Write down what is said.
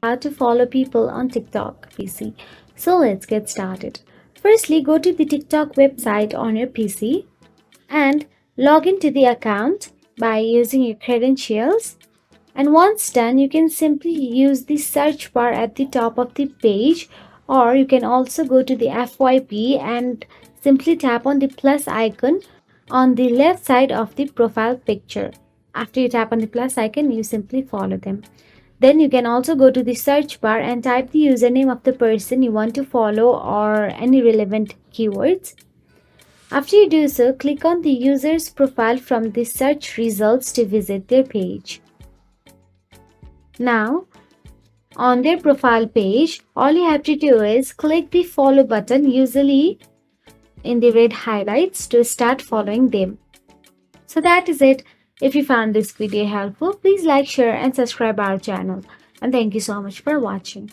how to follow people on TikTok PC. So let's get started. Firstly, go to the TikTok website on your PC and log into the account by using your credentials. And once done, you can simply use the search bar at the top of the page, or you can also go to the FYP and simply tap on the plus icon on the left side of the profile picture. After you tap on the plus icon, you simply follow them. Then you can also go to the search bar and type the username of the person you want to follow or any relevant keywords. After you do so, click on the user's profile from the search results to visit their page. Now, on their profile page, all you have to do is click the follow button, usually in the red highlights, to start following them. So that is it. If you found this video helpful, please like, share and subscribe our channel. And thank you so much for watching.